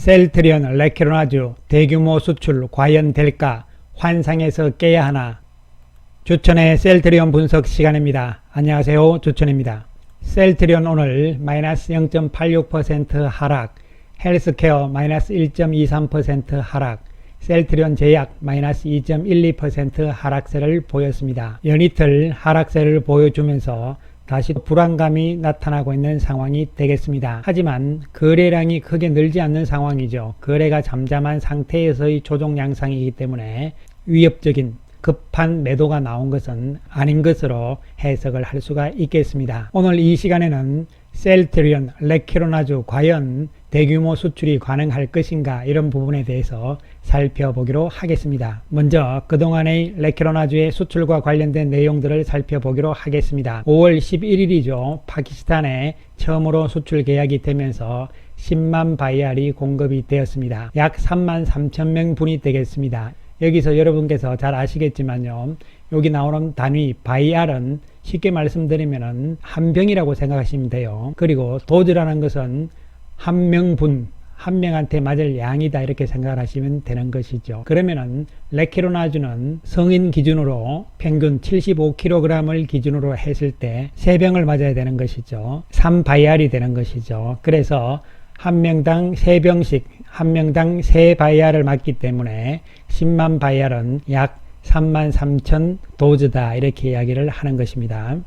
셀트리온 레퀴로나주 대규모 수출 과연 될까? 환상에서 깨야 하나? 주천의 셀트리온 분석 시간입니다. 안녕하세요, 주천입니다. 셀트리온 오늘 마이너스 0.86% 하락, 헬스케어 마이너스 1.23% 하락, 셀트리온 제약 마이너스 2.12% 하락세를 보였습니다. 연이틀 하락세를 보여주면서 다시 불안감이 나타나고 있는 상황이 되겠습니다. 하지만 거래량이 크게 늘지 않는 상황이죠. 거래가 잠잠한 상태에서의 조정 양상이기 때문에 위협적인 급한 매도가 나온 것은 아닌 것으로 해석을 할 수가 있겠습니다. 오늘 이 시간에는 셀트리온 레퀴로나주 과연 대규모 수출이 가능할 것인가, 이런 부분에 대해서 살펴보기로 하겠습니다. 먼저 그동안의 레퀴로나주의 수출과 관련된 내용들을 살펴보기로 하겠습니다. 5월 11일이죠. 파키스탄에 처음으로 수출 계약이 되면서 10만 바이알이 공급이 되었습니다. 약 3만 3천 명분이 되겠습니다. 여기서 여러분께서 잘 아시겠지만요, 여기 나오는 단위 바이알은 쉽게 말씀드리면 한 병이라고 생각하시면 돼요. 그리고 도즈라는 것은 한 명분, 한 명한테 맞을 양이다, 이렇게 생각을 하시면 되는 것이죠. 그러면은 레퀴로나주는 성인 기준으로 평균 75kg을 기준으로 했을 때 3병을 맞아야 되는 것이죠. 3바이알이 되는 것이죠. 그래서 한 명당 3병씩, 한 명당 3바이알을 맞기 때문에 10만 바이알은 약 3만 3천 도즈다, 이렇게 이야기를 하는 것입니다.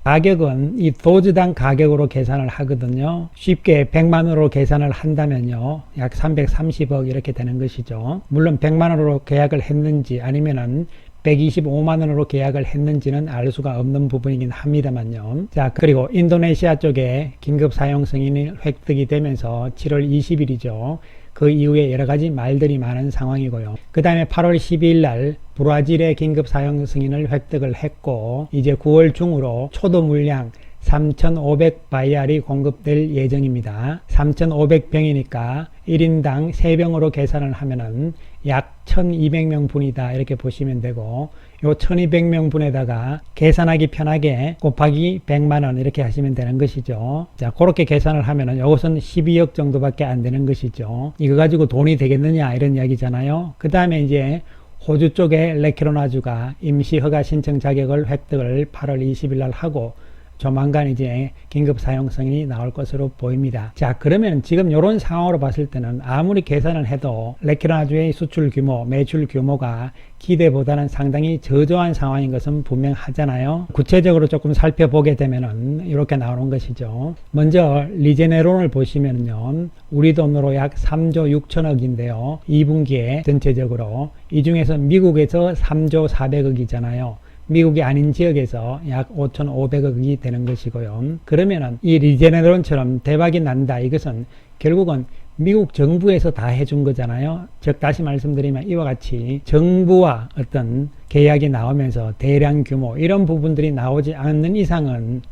가격은 이 도즈당 가격으로 계산을 하거든요. 쉽게 100만원으로 계산을 한다면요, 약 330억 이렇게 되는 것이죠. 물론 100만원으로 계약을 했는지 아니면은 125만원으로 계약을 했는지는 알 수가 없는 부분이긴 합니다만요. 자, 그리고 인도네시아 쪽에 긴급 사용 승인이 획득이 되면서 7월 20일이죠. 그 이후에 여러가지 말들이 많은 상황이고요. 그 다음에 8월 12일 날 브라질의 긴급 사용 승인을 획득을 했고, 이제 9월 중으로 초도 물량 3,500바이알이 공급될 예정입니다. 3,500병이니까 1인당 3병으로 계산을 하면은 약 1,200명분이다, 이렇게 보시면 되고, 요 1,200명분에다가 계산하기 편하게 곱하기 100만원 이렇게 하시면 되는 것이죠. 자, 그렇게 계산을 하면은 이것은 12억 정도밖에 안 되는 것이죠. 이거 가지고 돈이 되겠느냐, 이런 이야기잖아요. 그 다음에 이제 호주 쪽에 레퀴로나주가 임시 허가 신청 자격을 획득을 8월 20일 날 하고, 조만간 이제 긴급 사용 승인이 나올 것으로 보입니다. 자, 그러면 지금 이런 상황으로 봤을 때는 아무리 계산을 해도 레퀴로나주의 수출 규모, 매출 규모가 기대보다는 상당히 저조한 상황인 것은 분명하잖아요. 구체적으로 조금 살펴보게 되면은 이렇게 나오는 것이죠. 먼저 리제네론을 보시면요, 우리 돈으로 약 3조 6천억인데요. 2분기에 전체적으로 이 중에서 미국에서 3조 400억이잖아요. 미국이 아닌 지역에서 약 5,500억이 되는 것이고요. 그러면은 이 리제네론처럼 대박이 난다, 이것은 결국은 미국 정부에서 다 해준 거잖아요. 즉 다시 말씀드리면 이와 같이 정부와 어떤 계약이 나오면서 대량 규모 이런 부분들이 나오지 않는 이상은,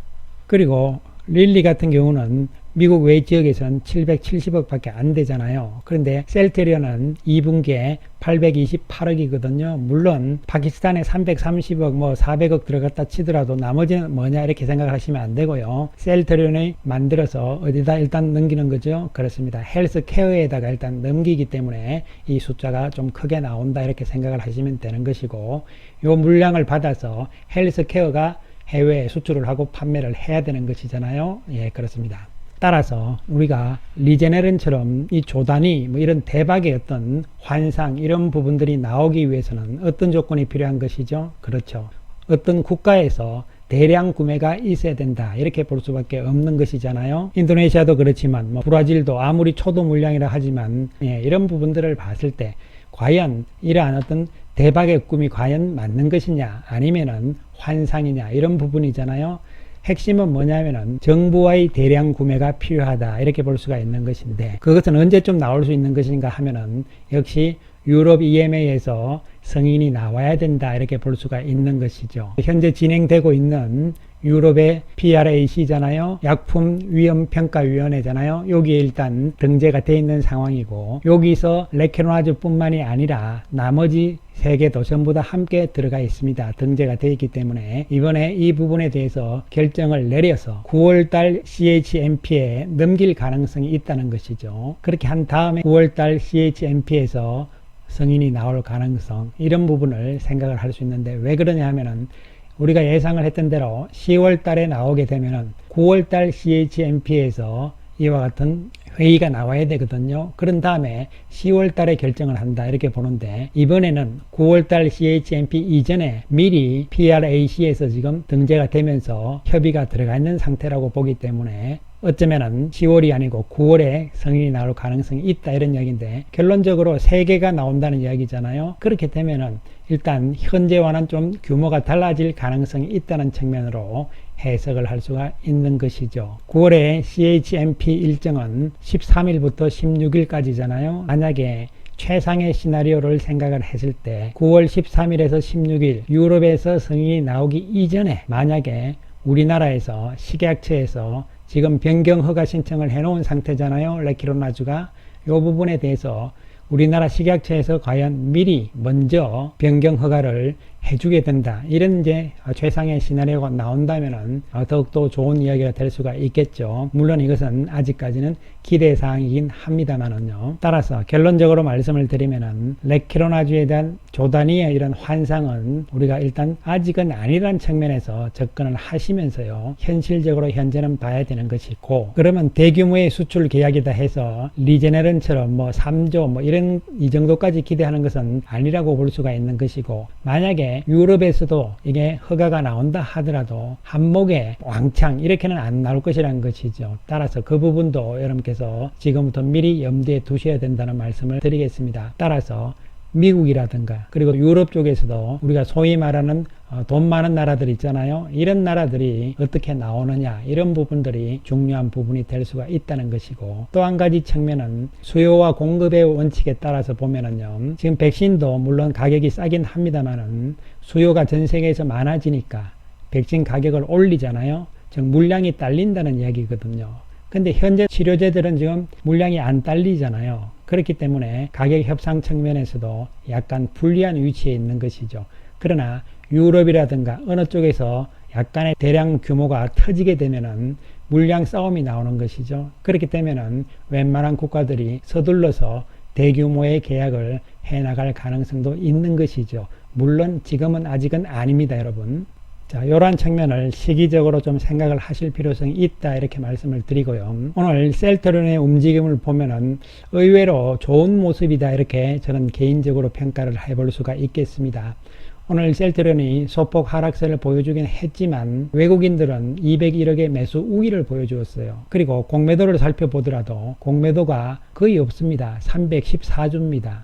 그리고 릴리 같은 경우는 미국 외 지역에서는 770억 밖에 안 되잖아요. 그런데 셀트리온은 2분기에 828억이거든요. 물론 파키스탄에 330억, 400억 들어갔다 치더라도 나머지는 뭐냐, 이렇게 생각하시면 안 되고요. 셀트리온이 만들어서 어디다 일단 넘기는 거죠. 그렇습니다. 헬스케어에다가 일단 넘기기 때문에 이 숫자가 좀 크게 나온다, 이렇게 생각을 하시면 되는 것이고, 요 물량을 받아서 헬스케어가 해외에 수출을 하고 판매를 해야 되는 것이잖아요. 예, 그렇습니다. 따라서 우리가 리제네론처럼 이 조단위 이런 대박의 어떤 환상, 이런 부분들이 나오기 위해서는 어떤 조건이 필요한 것이죠? 그렇죠. 어떤 국가에서 대량 구매가 있어야 된다, 이렇게 볼 수밖에 없는 것이잖아요. 인도네시아도 그렇지만 브라질도 아무리 초도 물량이라 하지만, 예, 이런 부분들을 봤을 때 과연 이러한 어떤 대박의 꿈이 과연 맞는 것이냐, 아니면은 환상이냐, 이런 부분이잖아요. 핵심은 뭐냐면은 정부와의 대량 구매가 필요하다, 이렇게 볼 수가 있는 것인데, 그것은 언제쯤 나올 수 있는 것인가 하면은 역시 유럽 EMA에서 승인이 나와야 된다, 이렇게 볼 수가 있는 것이죠. 현재 진행되고 있는 유럽의 PRAC잖아요. 약품위험평가위원회잖아요. 여기에 일단 등재가 돼 있는 상황이고, 여기서 레케로나주 뿐만이 아니라 나머지 3개도 전부 다 함께 들어가 있습니다. 등재가 되어 있기 때문에 이번에 이 부분에 대해서 결정을 내려서 9월달 CHMP에 넘길 가능성이 있다는 것이죠. 그렇게 한 다음에 9월달 CHMP에서 승인이 나올 가능성, 이런 부분을 생각을 할 수 있는데, 왜 그러냐 하면은 우리가 예상을 했던 대로 10월 달에 나오게 되면은 9월 달 CHMP에서 이와 같은 회의가 나와야 되거든요. 그런 다음에 10월 달에 결정을 한다, 이렇게 보는데, 이번에는 9월 달 CHMP 이전에 미리 PRAC에서 지금 등재가 되면서 협의가 들어가 있는 상태라고 보기 때문에 어쩌면은 10월이 아니고 9월에 승인이 나올 가능성이 있다, 이런 이야기인데, 결론적으로 3개가 나온다는 이야기잖아요. 그렇게 되면은 일단 현재와는 좀 규모가 달라질 가능성이 있다는 측면으로 해석을 할 수가 있는 것이죠. 9월에 CHMP 일정은 13일부터 16일까지잖아요. 만약에 최상의 시나리오를 생각을 했을 때 9월 13일에서 16일 유럽에서 승인이 나오기 이전에 만약에 우리나라에서 식약처에서 지금 변경 허가 신청을 해놓은 상태잖아요. 레키로나주가. 이 부분에 대해서 우리나라 식약처에서 과연 미리 먼저 변경 허가를 해주게 된다, 이런 이제 최상의 시나리오가 나온다면은 더욱더 좋은 이야기가 될 수가 있겠죠. 물론 이것은 아직까지는 기대사항이긴 합니다만은요. 따라서 결론적으로 말씀을 드리면은 레키로나주에 대한 조단위의 이런 환상은 우리가 일단 아직은 아니라는 측면에서 접근을 하시면서요, 현실적으로 현재는 봐야 되는 것이고, 그러면 대규모의 수출 계약이다 해서 리제네론처럼 뭐 3조 뭐 이런 이 정도까지 기대하는 것은 아니라고 볼 수가 있는 것이고, 만약에 유럽에서도 이게 허가가 나온다 하더라도 한목에 왕창 이렇게는 안 나올 것이라는 것이죠. 따라서 그 부분도 여러분께서 지금부터 미리 염두에 두셔야 된다는 말씀을 드리겠습니다. 따라서 미국이라든가 그리고 유럽 쪽에서도 우리가 소위 말하는 돈 많은 나라들 있잖아요. 이런 나라들이 어떻게 나오느냐, 이런 부분들이 중요한 부분이 될 수가 있다는 것이고, 또 한 가지 측면은 수요와 공급의 원칙에 따라서 보면은요, 지금 백신도 물론 가격이 싸긴 합니다만은 수요가 전 세계에서 많아지니까 백신 가격을 올리잖아요. 즉 물량이 딸린다는 이야기거든요. 근데 현재 치료제들은 지금 물량이 안 딸리잖아요. 그렇기 때문에 가격 협상 측면에서도 약간 불리한 위치에 있는 것이죠. 그러나 유럽이라든가 어느 쪽에서 약간의 대량 규모가 터지게 되면은 물량 싸움이 나오는 것이죠. 그렇게 되면은 웬만한 국가들이 서둘러서 대규모의 계약을 해나갈 가능성도 있는 것이죠. 물론 지금은 아직은 아닙니다, 여러분. 자, 이러한 측면을 시기적으로 좀 생각을 하실 필요성이 있다, 이렇게 말씀을 드리고요. 오늘 셀트리온의 움직임을 보면은 의외로 좋은 모습이다, 이렇게 저는 개인적으로 평가를 해볼 수가 있겠습니다. 오늘 셀트리온이 소폭 하락세를 보여주긴 했지만 외국인들은 201억의 매수 우위를 보여주었어요. 그리고 공매도를 살펴보더라도 공매도가 거의 없습니다. 314주입니다.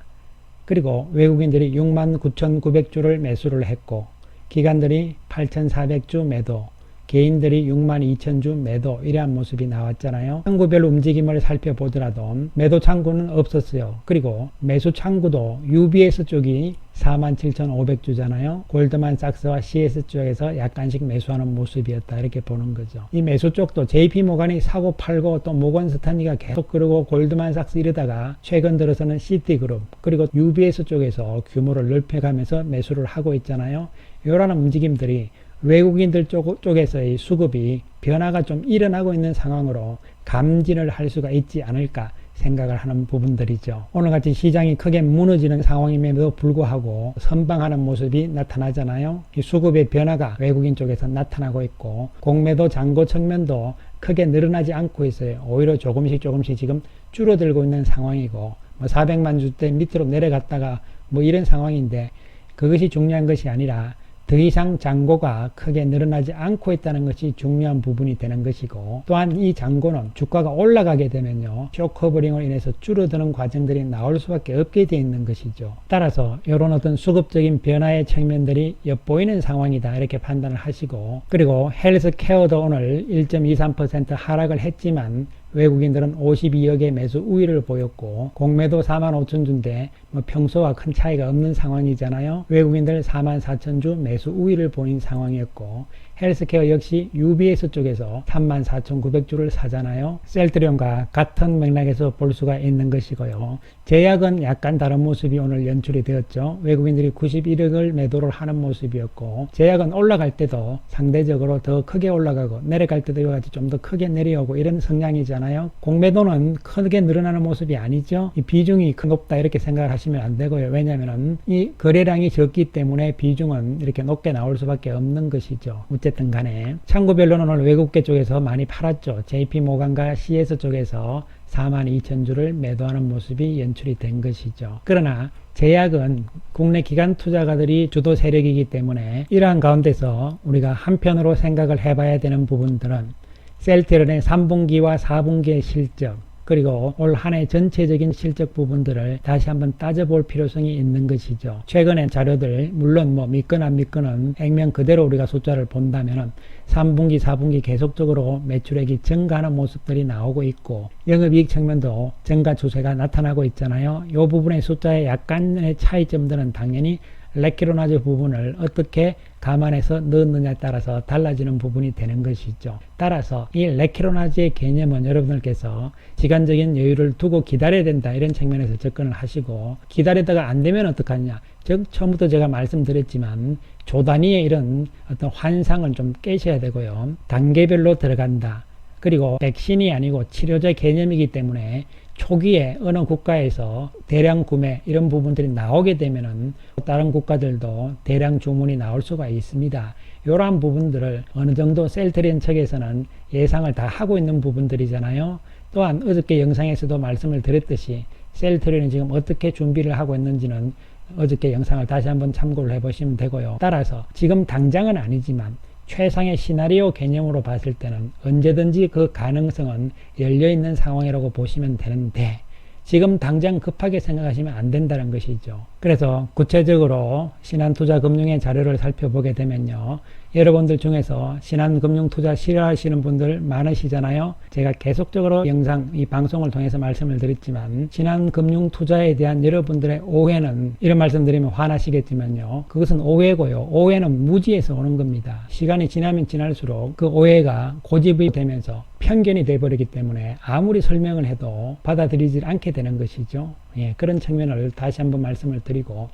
그리고 외국인들이 69,900주를 매수를 했고, 기관들이 8,400주 매도, 개인들이 62,000주 매도, 이러한 모습이 나왔잖아요. 창구별 움직임을 살펴보더라도 매도 창구는 없었어요. 그리고 매수 창구도 UBS 쪽이 47,500주잖아요. 골드만삭스와 CS 쪽에서 약간씩 매수하는 모습이었다, 이렇게 보는 거죠. 이 매수 쪽도 JP모간이 사고 팔고 또 모건스탄리가 계속 그러고 골드만삭스 이러다가 최근 들어서는 시티그룹 그리고 UBS 쪽에서 규모를 넓혀가면서 매수를 하고 있잖아요. 이러한 움직임들이 외국인들 쪽에서의 수급이 변화가 좀 일어나고 있는 상황으로 감지를 할 수가 있지 않을까 생각을 하는 부분들이죠. 오늘같이 시장이 크게 무너지는 상황임에도 불구하고 선방하는 모습이 나타나잖아요. 이 수급의 변화가 외국인 쪽에서 나타나고 있고, 공매도 잔고 측면도 크게 늘어나지 않고 있어요. 오히려 조금씩 지금 줄어들고 있는 상황이고, 뭐 400만 주대 밑으로 내려갔다가 뭐 이런 상황인데, 그것이 중요한 것이 아니라 더 이상 잔고가 크게 늘어나지 않고 있다는 것이 중요한 부분이 되는 것이고, 또한 이 잔고는 주가가 올라가게 되면요, 쇼커버링으로 인해서 줄어드는 과정들이 나올 수밖에 없게 되어 있는 것이죠. 따라서 이런 어떤 수급적인 변화의 측면들이 엿보이는 상황이다, 이렇게 판단을 하시고, 그리고 헬스케어도 오늘 1.23% 하락을 했지만 외국인들은 52억의 매수 우위를 보였고, 공매도 45,000주인데 뭐 평소와 큰 차이가 없는 상황이잖아요. 외국인들 44,000주 매수 우위를 보인 상황이었고, 헬스케어 역시 UBS 쪽에서 34,900주를 사잖아요. 셀트리온과 같은 맥락에서 볼 수가 있는 것이고요. 제약은 약간 다른 모습이 오늘 연출이 되었죠. 외국인들이 91억을 매도를 하는 모습이었고, 제약은 올라갈 때도 상대적으로 더 크게 올라가고 내려갈 때도 이와 같이 좀 더 크게 내려오고 이런 성향이잖아요. 공매도는 크게 늘어나는 모습이 아니죠. 이 비중이 높다 이렇게 생각을 하시면 안 되고요. 왜냐하면 이 거래량이 적기 때문에 비중은 이렇게 높게 나올 수밖에 없는 것이죠. 어쨌든 간에 창구별로는 오늘 외국계 쪽에서 많이 팔았죠. JP모간과 CS 쪽에서 42,000주를 매도하는 모습이 연출이 된 것이죠. 그러나 제약은 국내 기관 투자가들이 주도 세력이기 때문에 이러한 가운데서 우리가 한편으로 생각을 해봐야 되는 부분들은 셀트리온의 3분기와 4분기의 실적, 그리고 올 한 해 전체적인 실적 부분들을 다시 한번 따져볼 필요성이 있는 것이죠. 최근의 자료들, 물론 뭐 믿건 안 믿건은 액면 그대로 우리가 숫자를 본다면은 3분기, 4분기 계속적으로 매출액이 증가하는 모습들이 나오고 있고, 영업이익 측면도 증가 추세가 나타나고 있잖아요. 이 부분의 숫자에 약간의 차이점들은 당연히 레키로나즈 부분을 어떻게 감안해서 넣느냐에 따라서 달라지는 부분이 되는 것이죠. 따라서 이 레키로나즈의 개념은 여러분들께서 시간적인 여유를 두고 기다려야 된다 이런 측면에서 접근을 하시고, 기다리다가 안 되면 어떡하냐, 즉 처음부터 제가 말씀드렸지만 조 단위의 이런 어떤 환상은 좀 깨셔야 되고요. 단계별로 들어간다. 그리고 백신이 아니고 치료제 개념이기 때문에 초기에 어느 국가에서 대량 구매 이런 부분들이 나오게 되면은 다른 국가들도 대량 주문이 나올 수가 있습니다. 이러한 부분들을 어느 정도 셀트리온 측에서는 예상을 다 하고 있는 부분들이잖아요. 또한 어저께 영상에서도 말씀을 드렸듯이 셀트리온이 지금 어떻게 준비를 하고 있는지는 어저께 영상을 다시 한번 참고를 해보시면 되고요. 따라서 지금 당장은 아니지만 최상의 시나리오 개념으로 봤을 때는 언제든지 그 가능성은 열려있는 상황이라고 보시면 되는데, 지금 당장 급하게 생각하시면 안 된다는 것이죠. 그래서 구체적으로 신한투자금융의 자료를 살펴보게 되면요, 여러분들 중에서 신한금융투자 싫어하시는 분들 많으시잖아요. 제가 계속적으로 영상, 이 방송을 통해서 말씀을 드렸지만 신한금융투자에 대한 여러분들의 오해는, 이런 말씀 드리면 화나시겠지만요, 그것은 오해고요. 오해는 무지에서 오는 겁니다. 시간이 지나면 지날수록 그 오해가 고집이 되면서 편견이 돼버리기 때문에 아무리 설명을 해도 받아들이지 않게 되는 것이죠. 예, 그런 측면을 다시 한번 말씀을 드리고,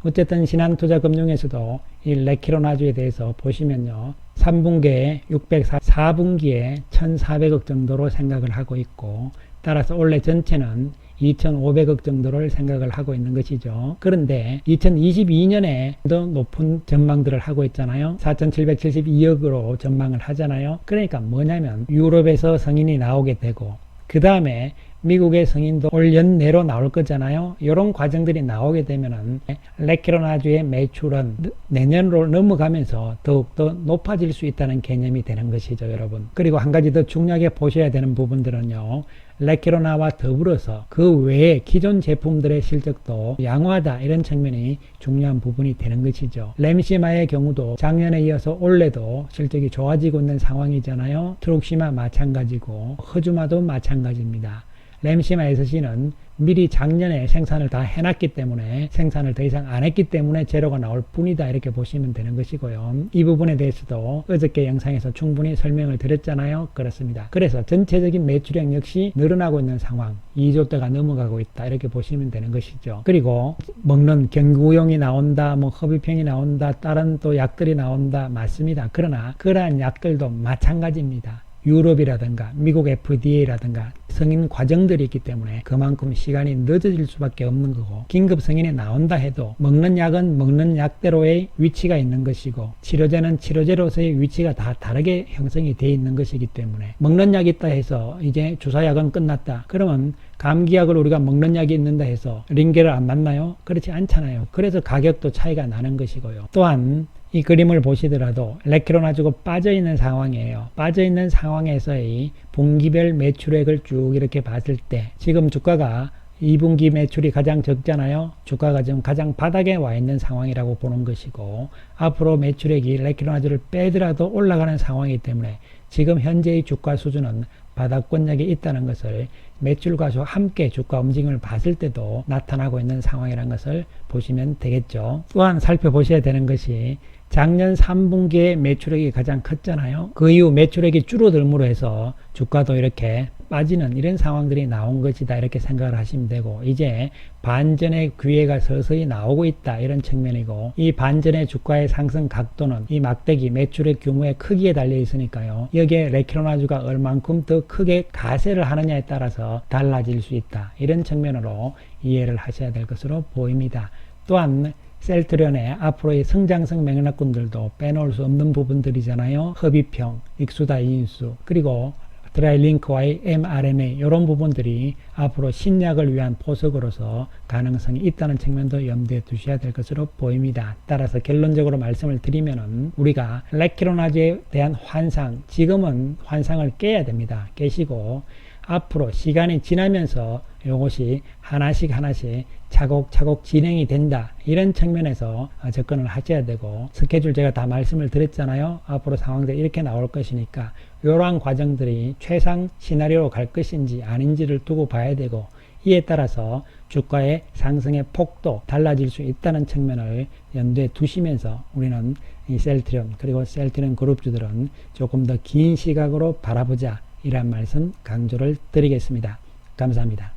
어쨌든 신한투자금융에서도 이 레키로나즈에 대해서 보시면요, 3분기에 604, 4분기에 1,400억 정도로 생각을 하고 있고, 따라서 올해 전체는 2,500억 정도를 생각을 하고 있는 것이죠. 그런데 2022년에 더 높은 전망들을 하고 있잖아요. 4,772억으로 전망을 하잖아요. 그러니까 뭐냐면 유럽에서 성인이 나오게 되고, 그 다음에 미국의 성인도 올 연내로 나올 거잖아요. 이런 과정들이 나오게 되면은 레키로나즈의 매출은 내년으로 넘어가면서 더욱더 높아질 수 있다는 개념이 되는 것이죠, 여러분. 그리고 한 가지 더 중요하게 보셔야 되는 부분들은요, 레키로나와 더불어서 그 외에 기존 제품들의 실적도 양호하다 이런 측면이 중요한 부분이 되는 것이죠. 램시마의 경우도 작년에 이어서 올해도 실적이 좋아지고 있는 상황이잖아요. 트룩시마 마찬가지고 허주마도 마찬가지입니다. 램시마 SC는 미리 작년에 생산을 다 해놨기 때문에 생산을 더 이상 안 했기 때문에 재료가 나올 뿐이다 이렇게 보시면 되는 것이고요. 이 부분에 대해서도 어저께 영상에서 충분히 설명을 드렸잖아요. 그렇습니다. 그래서 전체적인 매출액 역시 늘어나고 있는 상황, 2조대가 넘어가고 있다 이렇게 보시면 되는 것이죠. 그리고 먹는 경구용이 나온다, 뭐 흡입형이 나온다, 다른 또 약들이 나온다, 맞습니다. 그러나 그러한 약들도 마찬가지입니다. 유럽이라든가 미국 FDA라든가 승인 과정들이 있기 때문에 그만큼 시간이 늦어질 수밖에 없는 거고, 긴급 승인이 나온다 해도 먹는 약은 먹는 약대로의 위치가 있는 것이고, 치료제는 치료제로서의 위치가 다 다르게 형성이 되어 있는 것이기 때문에, 먹는 약이 있다 해서 이제 주사약은 끝났다 그러면 감기약을 우리가 먹는 약이 있는다 해서 링겔을 안 맞나요? 그렇지 않잖아요. 그래서 가격도 차이가 나는 것이고요. 또한 이 그림을 보시더라도 레키로나즈가 빠져있는 상황이에요. 빠져있는 상황에서의 분기별 매출액을 쭉 이렇게 봤을 때 지금 주가가 2분기 매출이 가장 적잖아요. 주가가 지금 가장 바닥에 와 있는 상황이라고 보는 것이고, 앞으로 매출액이 레키로나즈를 빼더라도 올라가는 상황이기 때문에 지금 현재의 주가 수준은 바닥권역에 있다는 것을 매출과 함께 주가 움직임을 봤을 때도 나타나고 있는 상황이라는 것을 보시면 되겠죠. 또한 살펴보셔야 되는 것이 작년 3분기에 매출액이 가장 컸잖아요. 그 이후 매출액이 줄어들므로 해서 주가도 이렇게 빠지는 이런 상황들이 나온 것이다 이렇게 생각을 하시면 되고, 이제 반전의 기회가 서서히 나오고 있다 이런 측면이고, 이 반전의 주가의 상승 각도는 이 막대기 매출액 규모의 크기에 달려 있으니까요, 여기에 레키로나주가 얼만큼 더 크게 가세를 하느냐에 따라서 달라질 수 있다 이런 측면으로 이해를 하셔야 될 것으로 보입니다. 또한 셀트리온의 앞으로의 성장성 맥락군들도 빼놓을 수 없는 부분들이잖아요. 흡입형, 익수다 2인수, 그리고 드라이링크와의 mRNA 이런 부분들이 앞으로 신약을 위한 포석으로서 가능성이 있다는 측면도 염두에 두셔야 될 것으로 보입니다. 따라서 결론적으로 말씀을 드리면은 우리가 레키로나주에 대한 환상, 지금은 환상을 깨야 됩니다. 깨시고 앞으로 시간이 지나면서 이것이 하나씩 차곡차곡 진행이 된다 이런 측면에서 접근을 하셔야 되고, 스케줄 제가 다 말씀을 드렸잖아요. 앞으로 상황들이 이렇게 나올 것이니까 이러한 과정들이 최상 시나리오로 갈 것인지 아닌지를 두고 봐야 되고, 이에 따라서 주가의 상승의 폭도 달라질 수 있다는 측면을 염두에 두시면서 우리는 이 셀트리온 그리고 셀트리온 그룹주들은 조금 더 긴 시각으로 바라보자 이런 말씀 강조를 드리겠습니다. 감사합니다.